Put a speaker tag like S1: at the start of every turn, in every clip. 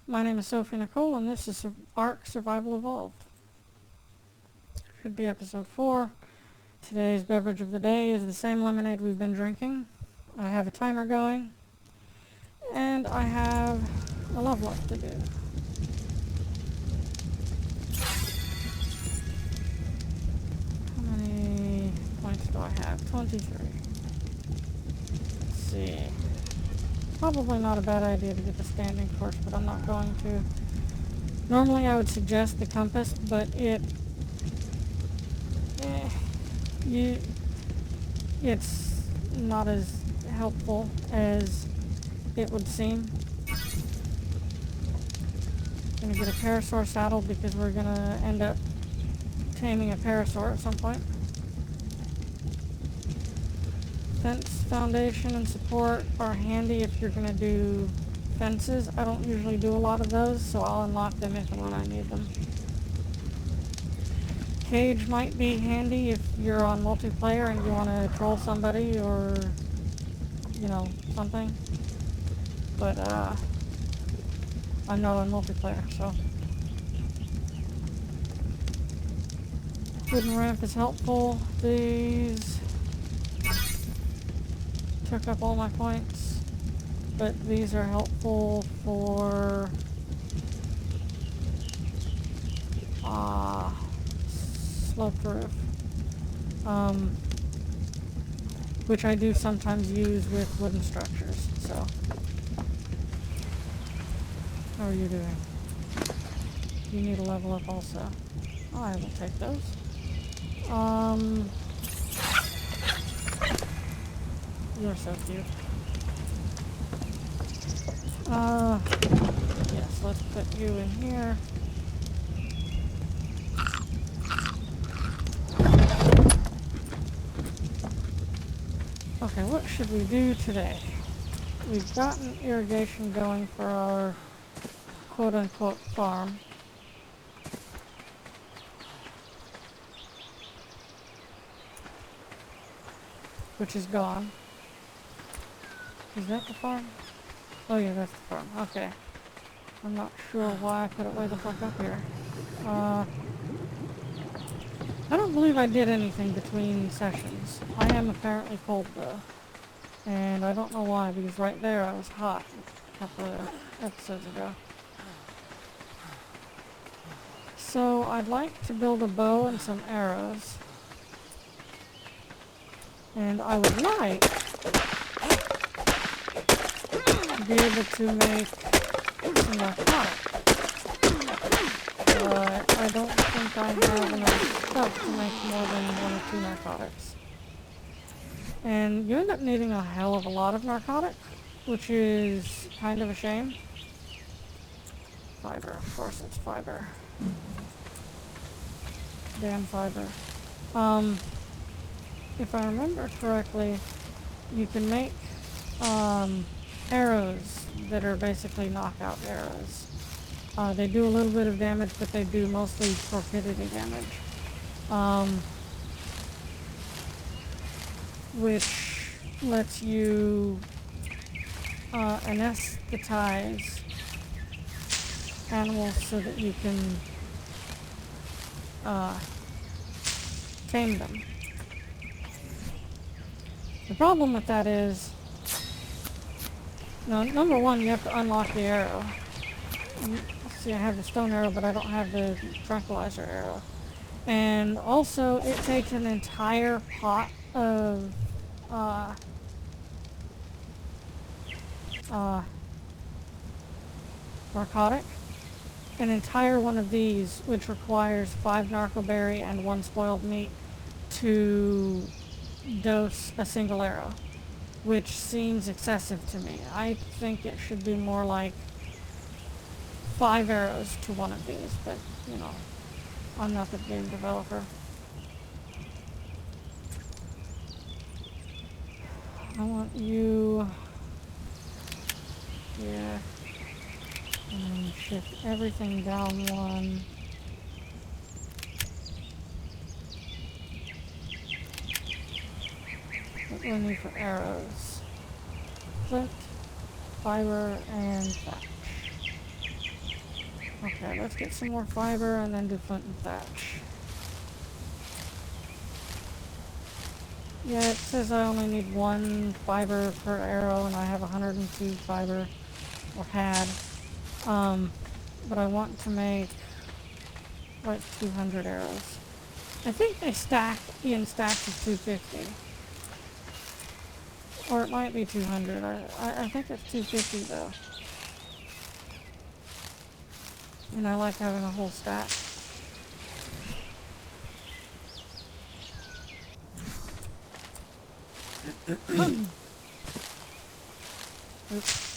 S1: My name is Sophie Nicole, and this is Ark Survival Evolved. Should be episode 4. Today's beverage of the day is the same lemonade we've been drinking. I have a timer going, and I have a level up to do. How many points do I have? 23. Let's see. Probably not a bad idea to get the standing torch, but I'm not going to. Normally I would suggest the compass, but you, it's not as helpful as it would seem. Gonna get a parasaur saddle because we're gonna end up taming a parasaur at some point. Fence foundation and support are handy if you're gonna do fences. I don't usually do a lot of those, so I'll unlock them if and when I need them. Cage might be handy if you're on multiplayer and you want to troll somebody or, something. But, I'm not on multiplayer, so. Wooden ramp is helpful. These took up all my points, but these are helpful for, sloped roof. Which I do sometimes use with wooden structures, so. How are you doing? You need a level up also. I will take those. You're so cute. Yes, let's put you in here. Okay, what should we do today? We've gotten irrigation going for our quote-unquote farm. Which is gone. Is that the farm? Oh yeah, that's the farm. Okay. I'm not sure why I put it way the fuck up here. I don't believe I did anything between sessions. I am apparently cold though. And I don't know why, because right there I was hot a couple of episodes ago. So I'd like to build a bow and some arrows. And I would like to be able to make some narcotics. But I don't think I have enough stuff to make more than 1 or 2 narcotics. And you end up needing a hell of a lot of narcotics, which is kind of a shame. Fiber, of course it's fiber. Damn fiber. If I remember correctly, you can make arrows that are basically knockout arrows. They do a little bit of damage, but they do mostly torpidity damage. Which lets you anesthetize animals so that you can tame them. The problem with that is, number one, you have to unlock the arrow. See, I have the stone arrow, but I don't have the tranquilizer arrow. And also, it takes an entire pot of narcotic. An entire one of these, which requires 5 narcoberry and 1 spoiled meat to dose a single arrow, which seems excessive to me. I think it should be more like 5 arrows to one of these, but, I'm not the game developer. I want you here, and shift everything down 1. What do I need for arrows? Flint, fiber, and thatch. Okay, let's get some more fiber and then do flint and thatch. Yeah, it says I only need 1 fiber per arrow, and I have 102 fiber, or had. But I want to make, like, 200 arrows. I think they stack in stacks of 250. Or it might be 200. I think it's 250, though. And I like having a whole stack. Oops.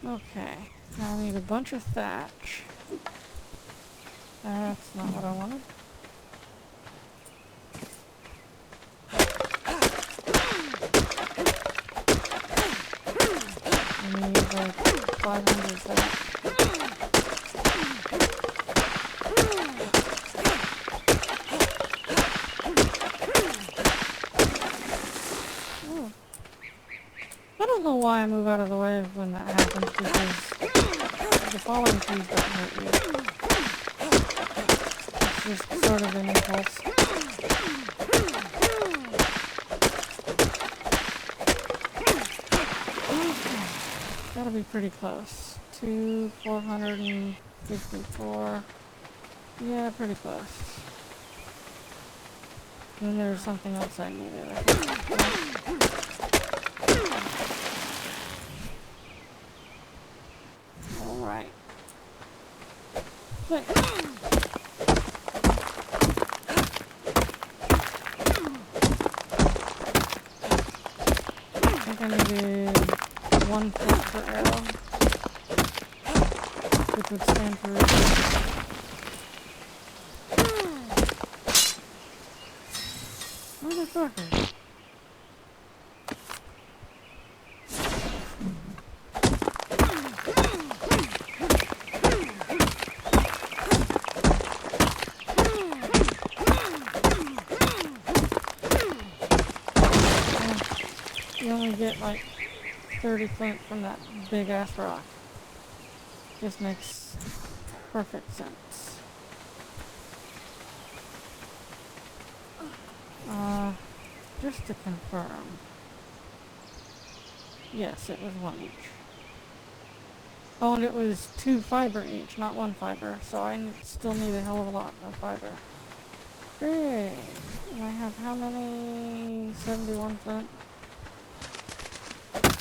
S1: Okay, now I need a bunch of thatch. That's not what I wanted. I need like 500 thatch. Oh. I don't know why I move out of the way when that happens, because the falling trees don't hurt you. It's just sort of an impulse. Okay. That'll be pretty close. 454. Yeah, pretty close. And then there's something else I needed. I think. Alright. Wait. I think I needed 1 foot per arrow, which would stand for motherfucker. You only get like 30 flint from that big ass rock. Just makes perfect sense. Just to confirm. Yes, it was 1 each. Oh, and it was 2 fiber each, not 1 fiber, so I still need a hell of a lot of fiber. Great. And I have how many? 71 flint.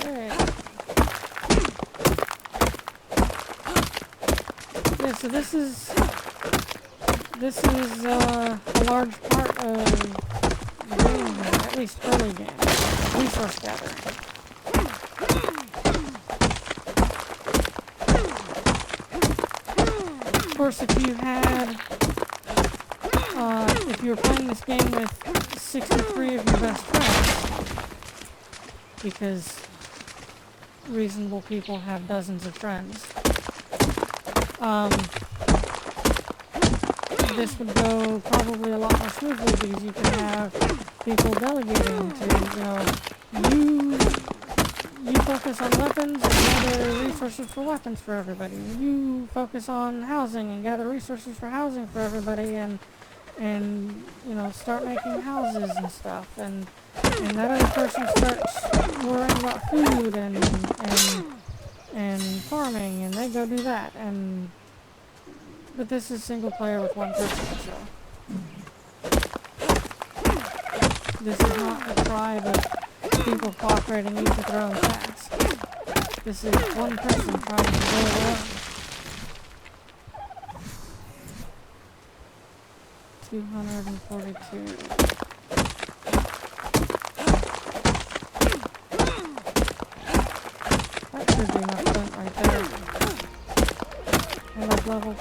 S1: Great. Yeah, so this is a large part of the game here, at least early game. Resource gathering. Of course, if you were playing this game with 63 of your best friends, because reasonable people have dozens of friends, this would go probably a lot more smoothly, because you can have people delegating to, you focus on weapons and gather resources for weapons for everybody. You focus on housing and gather resources for housing for everybody, and start making houses and stuff. And that other person starts worrying about food and farming, and they go do that. But this is single player with 1 person, so this is not a tribe of people cooperating each with their own tasks. This is 1 person trying to go alone. 242. That should be enough flint right there. And I've leveled.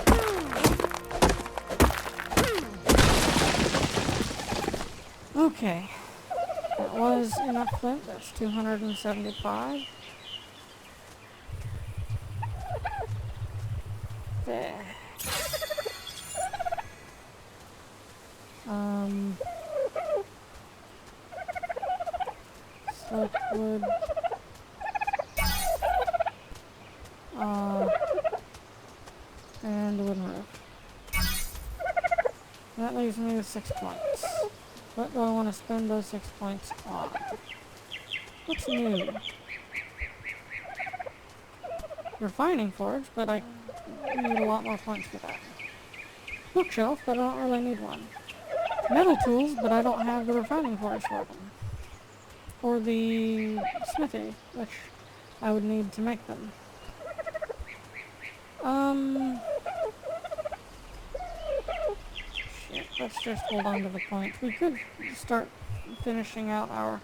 S1: Okay. That was enough flint. That's 275. There. Which would and the wooden roof. That leaves me with 6 points. What do I want to spend those 6 points on? What's new? Refining forge, but I need a lot more points for that. Bookshelf, but I don't really need one. Metal tools, but I don't have the refining forge for them. Or the smithy, which I would need to make them. Shit, let's just hold on to the points. We could start finishing out our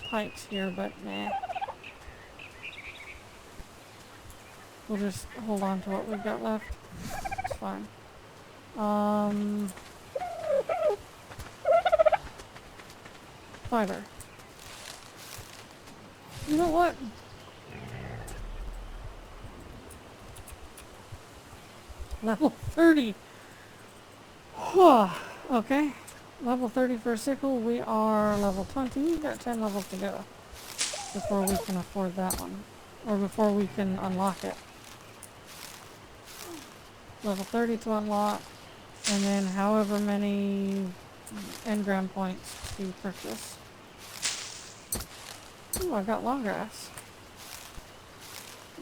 S1: pikes here, but nah. We'll just hold on to what we've got left. It's fine. Fiber. You know what? Level 30. Okay. Level 30 for a sickle. We are level 20. We've got 10 levels to go before we can afford that one. Or before we can unlock it. Level 30 to unlock. And then however many engram points to purchase. Ooh, I got long grass.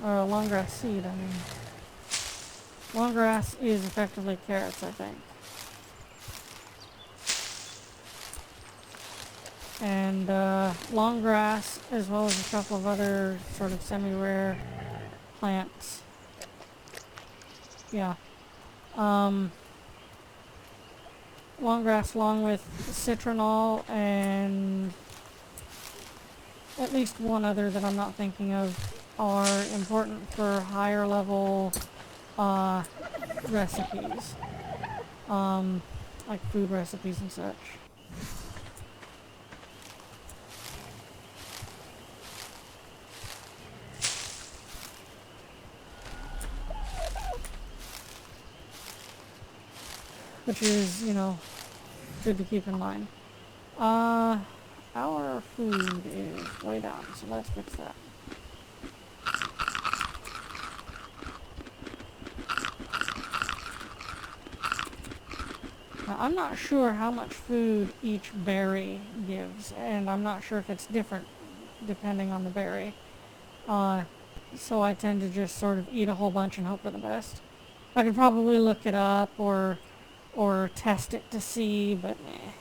S1: Or a long grass seed, I mean. Long grass is effectively carrots, I think. And long grass, as well as a couple of other sort of semi-rare plants. Yeah. Long grass along with citronal and at least one other that I'm not thinking of are important for higher level recipes. Like food recipes and such. Which is, you know, good to keep in mind. Our food is way down, so let's fix that. Now, I'm not sure how much food each berry gives, and I'm not sure if it's different depending on the berry. So I tend to just sort of eat a whole bunch and hope for the best. I could probably look it up or test it to see, but nah.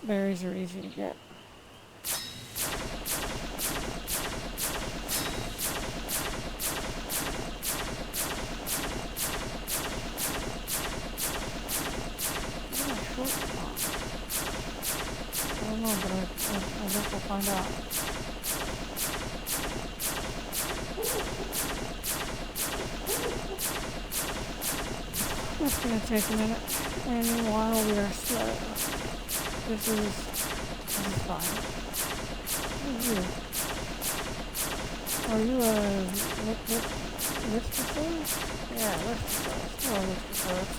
S1: Berries are easy to get. I don't know, but I guess we'll find out. That's gonna take a minute, and while we are slow, this is fine. What are you? Are you a Listersaurus? Yeah, Listersaurus. Hello, Listersaurus.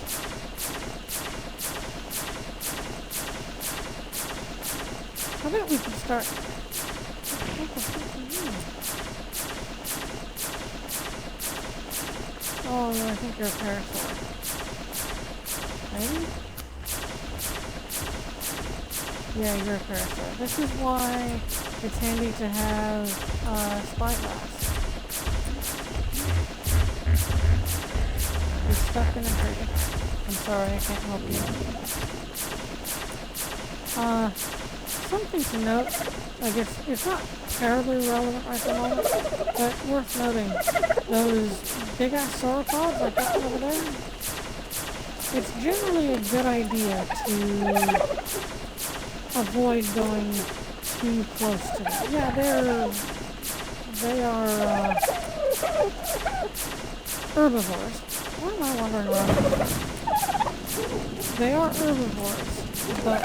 S1: How about we can start? What the fuck are you? Oh, I think you're a parasaur. Maybe? Yeah, you're a parasaur. This is why it's handy to have spyglass. You're stuck in a tree. I'm sorry, I can't help you. Something to note, I guess it's not terribly relevant right at the moment, but worth noting, those big ass sauropods like that one over there, it's generally a good idea to avoid going too close to them. Yeah, they are herbivores. Why am I wandering around? They are herbivores, but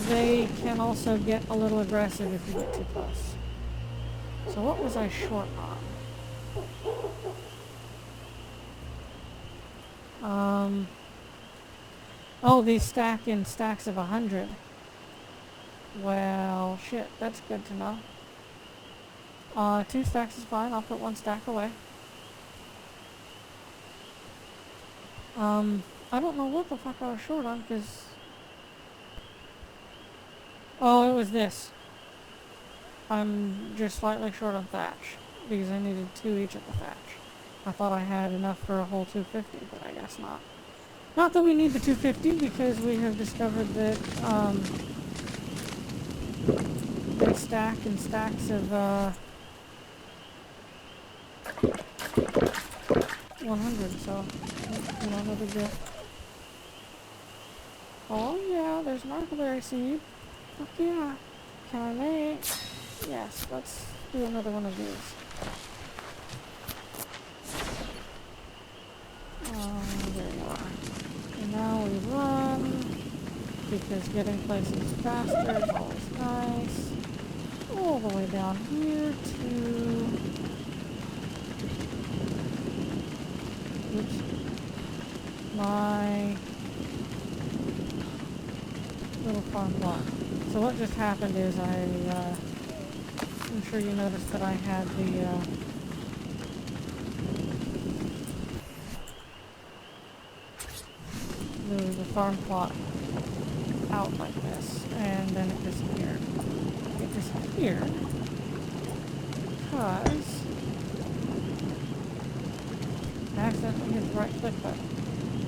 S1: they can also get a little aggressive if you get too close. So what was I short on? Oh, these stack in stacks of 100. Well, shit, that's good to know. 2 stacks is fine. I'll put 1 stack away. I don't know what the fuck I was short on, because... Oh, it was this. I'm just slightly short on thatch, because I needed 2 each of the thatch. I thought I had enough for a whole 250, but I guess not. Not that we need the 250, because we have discovered that, they stack in stacks of, 100, so, no big deal. Oh yeah, there's markleberry seed. Fuck yeah. Can I make? Yes, let's do another one of these. There you are. And now we run, because getting places faster is always nice. All the way down here to... Oops. My little farm plot. So what just happened is I'm sure you noticed that I had the farm plot out like this, and then it disappeared. It disappeared because I accidentally hit the right click button.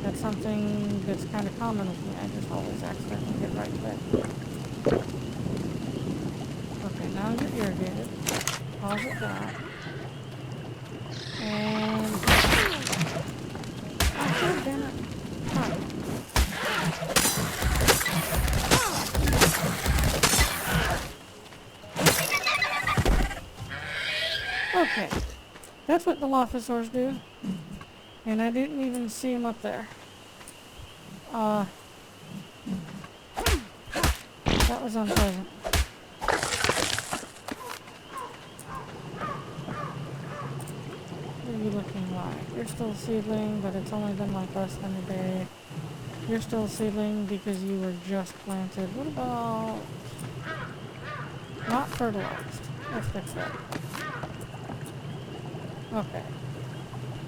S1: That's something that's kind of common with me. I just always accidentally hit right click. Okay, now you're irrigated. Pause it back. And... Oh, God damn it. Huh. Okay. That's what the Lophosaurs do. And I didn't even see him up there. That was unpleasant. What are you looking like? You're still a seedling, but it's only been like less than a day. You're still a seedling because you were just planted. What about... Not fertilized. Let's fix that. Okay.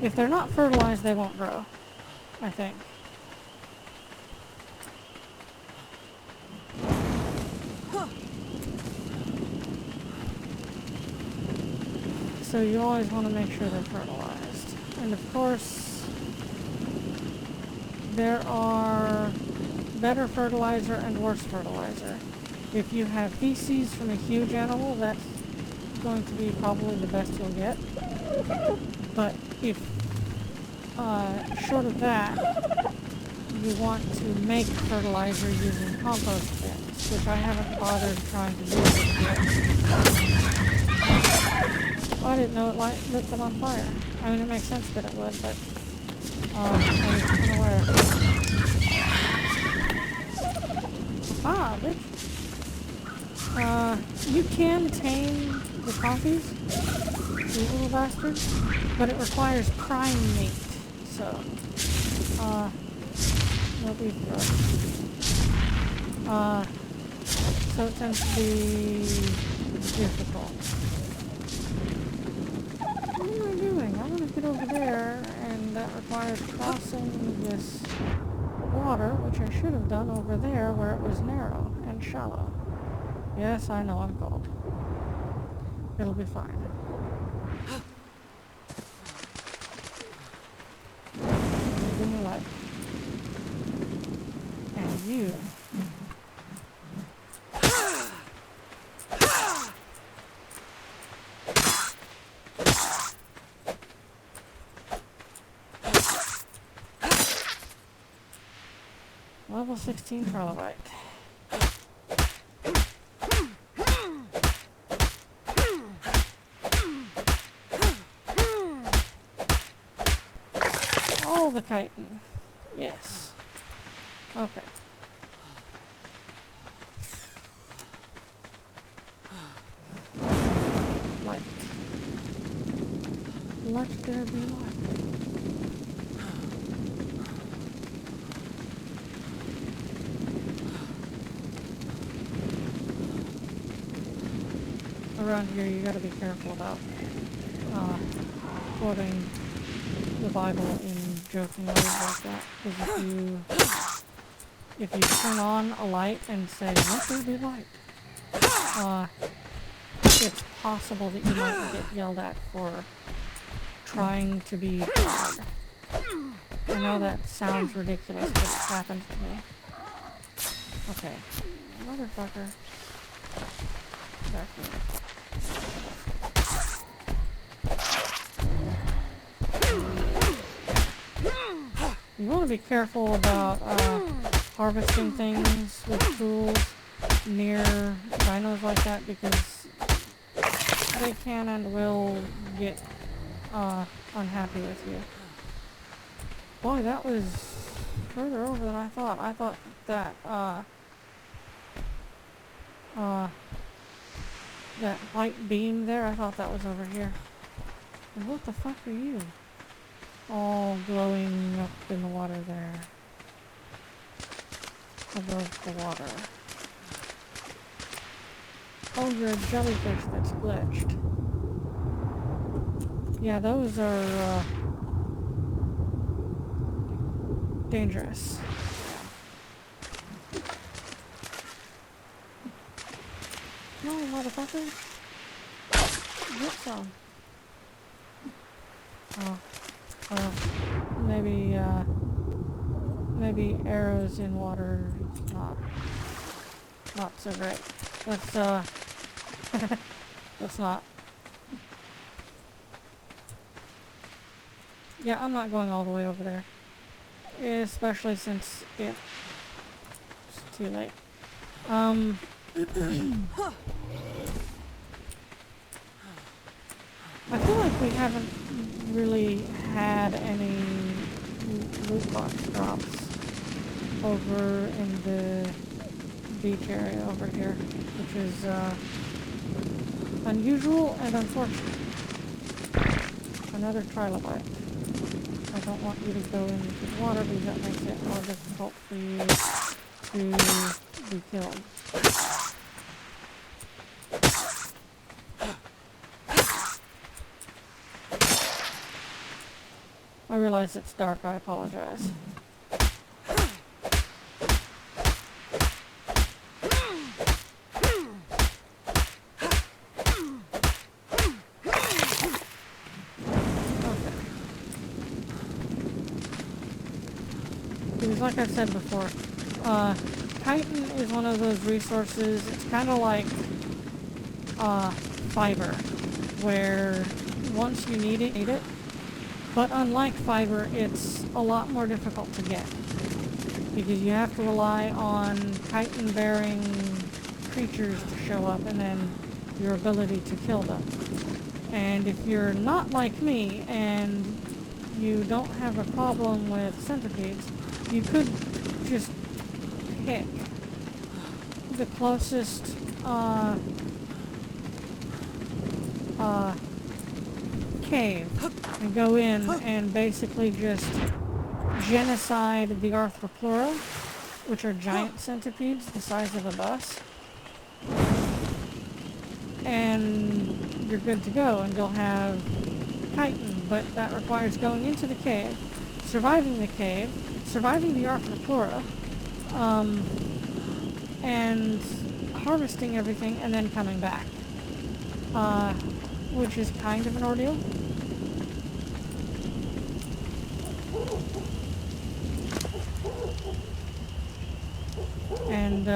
S1: If they're not fertilized, they won't grow. I think. So you always want to make sure they're fertilized. And of course, there are better fertilizer and worse fertilizer. If you have feces from a huge animal, that's going to be probably the best you'll get. But if, short of that, you want to make fertilizer using compost bins, which I haven't bothered trying to do yet. Oh, I didn't know it lit them on fire. I mean, it makes sense that it would, but I was unaware. Ah, bitch. You can tame the conkies, you little bastards, but it requires prime meat, so, no beef for us. So it tends to be difficult. What am I doing? I want to get over there, and that requires crossing this water, which I should have done over there where it was narrow and shallow. Yes, I know I'm cold. It'll be fine. Give me life. And you. Level 16 trilobite. Oh, the chitin. Yes. Okay. Light. Let there be light. around here, you gotta be careful about quoting the Bible in joking ways like that. Because if you turn on a light and say, "Let there be light," it's possible that you might get yelled at for trying to be God. I know that sounds ridiculous, but it's happened to me. Okay. Motherfucker. Back here. You want to be careful about harvesting things with tools near dinos like that, because they can and will get unhappy with you. Boy, that was further over than I thought. I thought that that white beam there, I thought that was over here. And what the fuck are you? All glowing up in the water there. Above the water. Oh, you're a jellyfish that's glitched. Yeah, those are dangerous. No, motherfucker. Get some. Oh. Maybe arrows in water, not so great. Let's let's not. Yeah, I'm not going all the way over there. Especially since it's too late. I feel like we haven't really had any loot box drops over in the beach area over here, which is unusual and unfortunate. Another trilobite. I don't want you to go into the water because that makes it more difficult for you to be killed. I realize it's dark, I apologize. Because like I said before, chitin is one of those resources, it's kind of like fiber, where once you need it, but unlike fiber, it's a lot more difficult to get, because you have to rely on chitin-bearing creatures to show up, and then your ability to kill them. And if you're not like me, and you don't have a problem with centipedes, you could just pick the closest cave and go in and basically just genocide the arthroplura, which are giant centipedes the size of a bus, and you're good to go, and you'll have chitin. But that requires going into the cave, surviving the cave, surviving the arthroplura, and harvesting everything, and then coming back, which is kind of an ordeal. And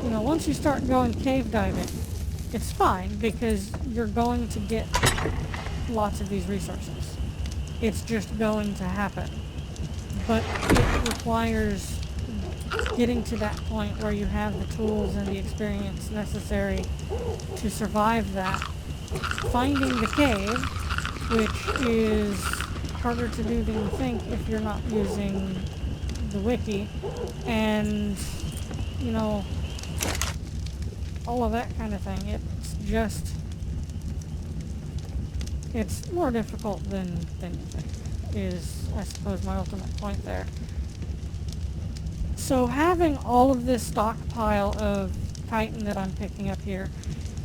S1: you know, once you start going cave diving, it's fine, because you're going to get lots of these resources. It's just going to happen. But it requires getting to that point where you have the tools and the experience necessary to survive that. Finding the cave, which is harder to do than you think if you're not using the wiki, and, you know, all of that kind of thing. It's just, it's more difficult than you think, is, I suppose, my ultimate point there. So having all of this stockpile of chitin that I'm picking up here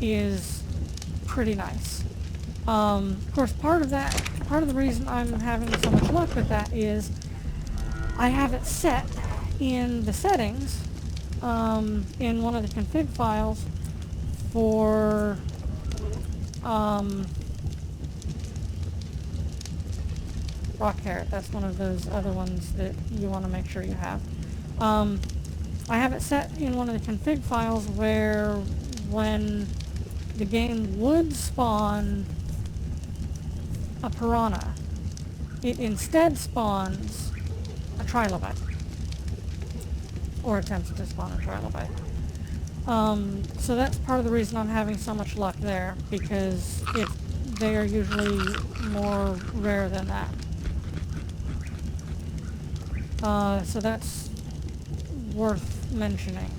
S1: is pretty nice. Of course, part of the reason I'm having so much luck with that is I have it set in the settings, in one of the config files for, rock carrot. That's one of those other ones that you want to make sure you have. I have it set in one of the config files where when the game would spawn a piranha, it instead spawns a trilobite, or attempts to spawn a trilobite. So that's part of the reason I'm having so much luck there, because they are usually more rare than that. So that's worth mentioning.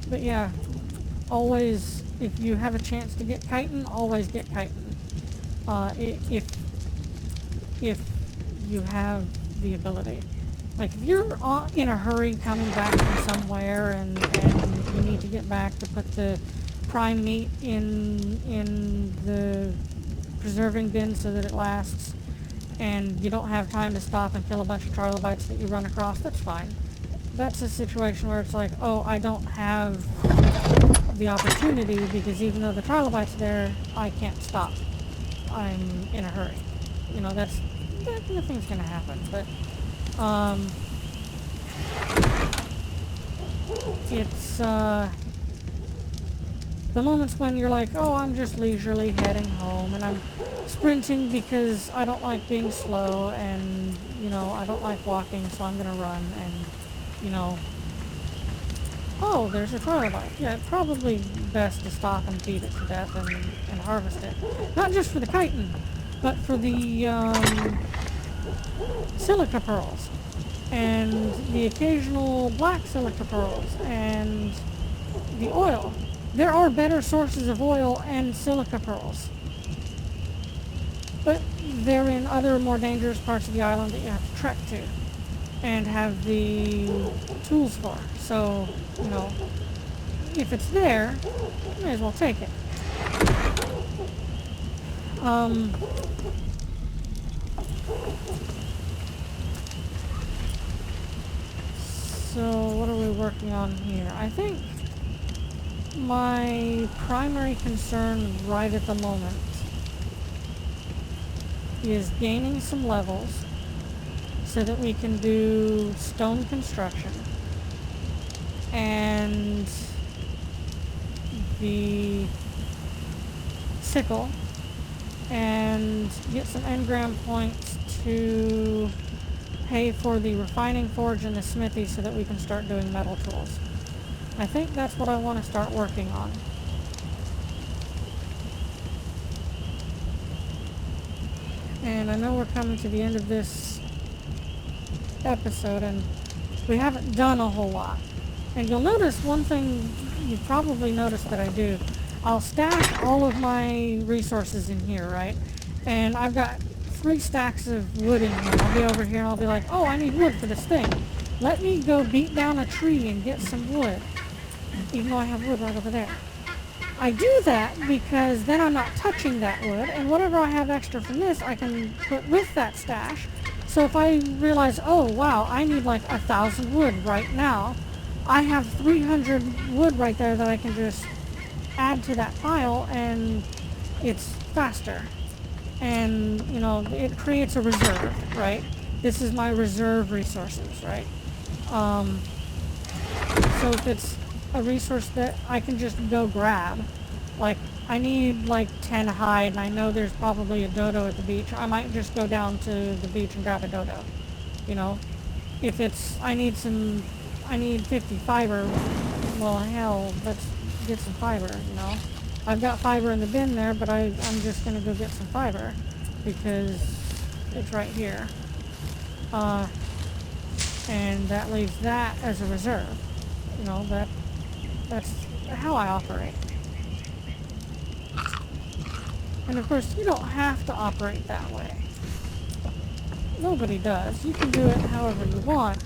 S1: But yeah, always, if you have a chance to get chitin, always get chitin. If you have the ability. Like if you're in a hurry coming back from somewhere and you need to get back to put the prime meat in the preserving bin so that it lasts, and you don't have time to stop and kill a bunch of trilobites that you run across, that's fine. That's a situation where it's like, oh, I don't have the opportunity because even though the trilobite's there, I can't stop. I'm in a hurry. You know, nothing's gonna happen, but it's the moments when you're like, oh, I'm just leisurely heading home and I'm sprinting because I don't like being slow, and you know, I don't like walking, so I'm gonna run, and you know, oh, there's a trilobite. Yeah, it's probably best to stop and feed it to death and harvest it. Not just for the chitin, but for the silica pearls and the occasional black silica pearls and the oil. There are better sources of oil and silica pearls, but they're in other more dangerous parts of the island that you have to trek to and have the tools for. So, you know, if it's there, you may as well take it. So what are we working on here? I think my primary concern right at the moment is gaining some levels so that we can do stone construction and the sickle, and get some engram points to pay for the refining forge and the smithy so that we can start doing metal tools. I think that's what I want to start working on. And I know we're coming to the end of this episode and we haven't done a whole lot. And you'll notice one thing you probably noticed that I do. I'll stash all of my resources in here, right? And I've got 3 stacks of wood in here. I'll be over here and I'll be like, oh, I need wood for this thing. Let me go beat down a tree and get some wood, even though I have wood right over there. I do that because then I'm not touching that wood, and whatever I have extra from this, I can put with that stash. So if I realize, oh wow, I need like 1,000 wood right now, I have 300 wood right there that I can just add to that pile, and it's faster. And, you know, it creates a reserve, right? This is my reserve resources, right? So if it's a resource that I can just go grab, like I need like 10 hide and I know there's probably a dodo at the beach, I might just go down to the beach and grab a dodo, you know? If it's, I need 50 fiber, well hell, let's get some fiber, you know? I've got fiber in the bin there, but I'm just gonna go get some fiber because it's right here. And that leaves that as a reserve. You know, that's how I operate. And of course, you don't have to operate that way. Nobody does. You can do it however you want,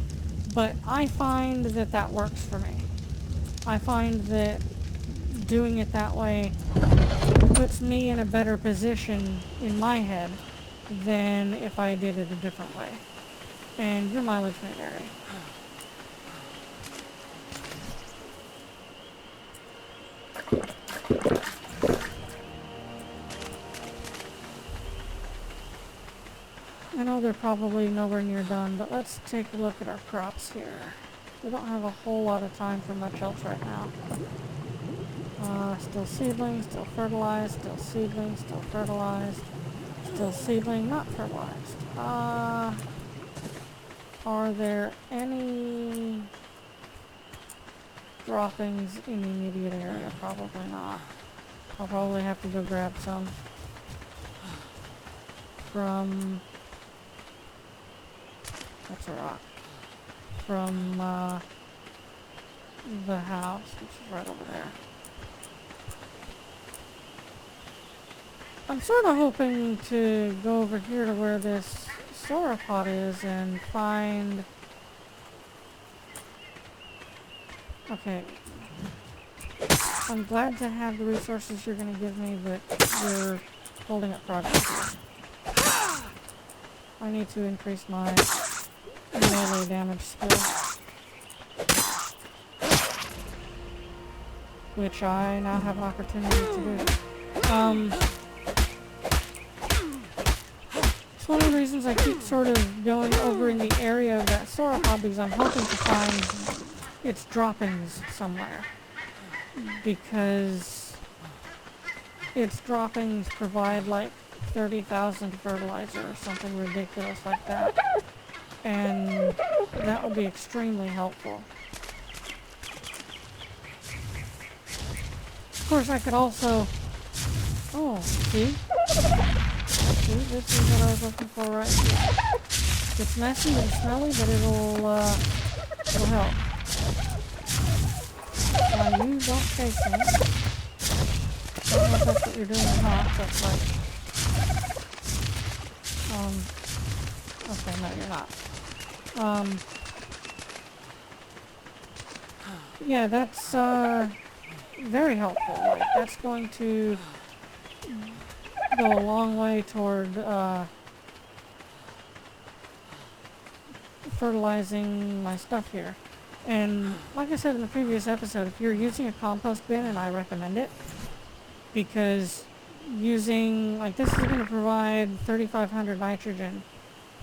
S1: but I find that that works for me. I find that doing it that way puts me in a better position in my head than if I did it a different way. And your mileage may vary. I know they're probably nowhere near done, but let's take a look at our crops here. We don't have a whole lot of time for much else right now. Still seedling, still fertilized, still seedling, still fertilized, still seedling, not fertilized. Are there any droppings in the immediate area? Probably not. I'll probably have to go grab some from, that's a rock, from the house, which is right over there. I'm sort of hoping to go over here to where this sauropod is and find... Okay. I'm glad to have the resources you're going to give me, but you're holding up progress here. I need to increase my melee damage skill, which I now have an opportunity to do. It's one of the reasons I keep sort of going over in the area of that sauropod, because I'm hoping to find its droppings somewhere. Because its droppings provide like 30,000 fertilizer or something ridiculous like that. And that would be extremely helpful. Of course, I could also... Oh, see? See, this is what I was looking for right here. It's messy and smelly, but it'll help. Now you don't chase me. I don't know if that's what you're doing or not, but like... Okay, no, you're not. Yeah, that's, very helpful. Like, that's going to go a long way toward, fertilizing my stuff here. And like I said in the previous episode, if you're using a compost bin, and I recommend it, because using, like, this is going to provide 3,500 nitrogen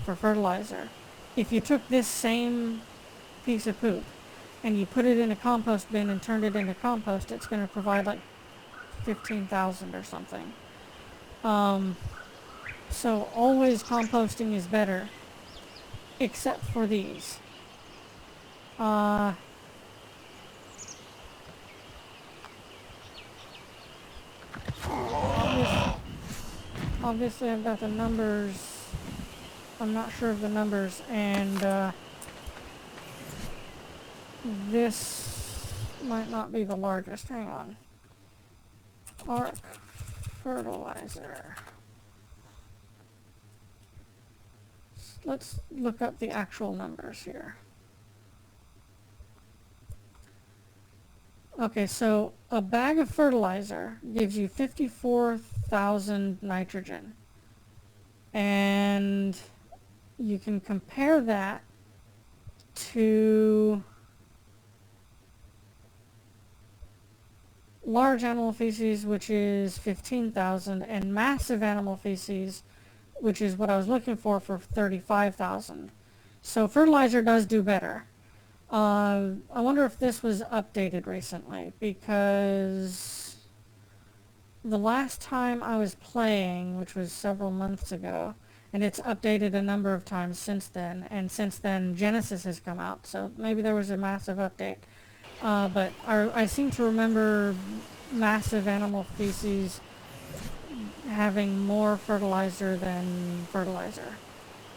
S1: for fertilizer. If you took this same piece of poop and you put it in a compost bin and turned it into compost, it's going to provide like 15,000 or something. So always composting is better, except for these. Obviously I've got the numbers. I'm not sure of the numbers, and this might not be the largest. Hang on. Arc fertilizer. Let's look up the actual numbers here. Okay, so a bag of fertilizer gives you 54,000 nitrogen. And you can compare that to large animal feces, which is 15,000, and massive animal feces, which is what I was looking for 35,000. So fertilizer does do better. I wonder if this was updated recently, because the last time I was playing, which was several months ago, and it's updated a number of times since then, and since then Genesis has come out, so maybe there was a massive update. But I seem to remember massive animal feces having more fertilizer than fertilizer.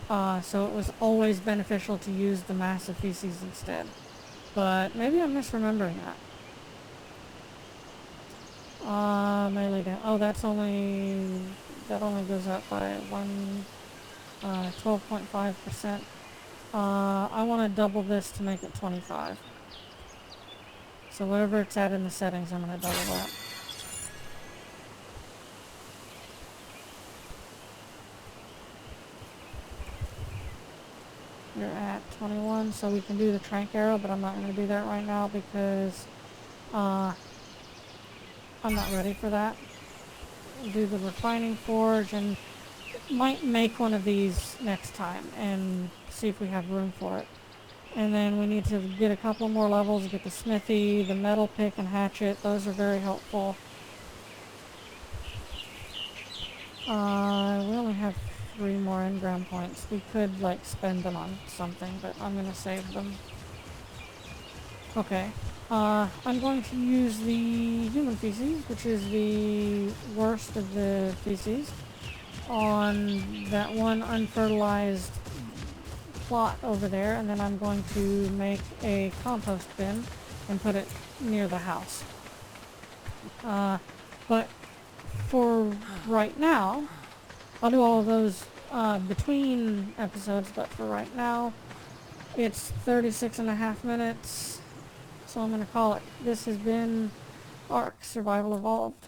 S1: So it was always beneficial to use the massive feces instead. But maybe I'm misremembering that. Melee damage. Oh, that only goes up by 12.5%. I want to double this to make it 25. So whatever it's at in the settings, I'm going to double that. You're at 21, so we can do the trank arrow, but I'm not going to do that right now because I'm not ready for that. We'll do the refining forge and might make one of these next time and see if we have room for it. And then we need to get a couple more levels, get the smithy, the metal pick and hatchet. Those are very helpful. We only have 3 more engram points. We could like spend them on something, but I'm gonna save them. Okay. I'm going to use the human feces, which is the worst of the feces, on that one unfertilized plot over there, and then I'm going to make a compost bin and put it near the house. But for right now, I'll do all of those between episodes, but for right now, it's 36.5 minutes, so I'm going to call it. This has been ARK Survival Evolved.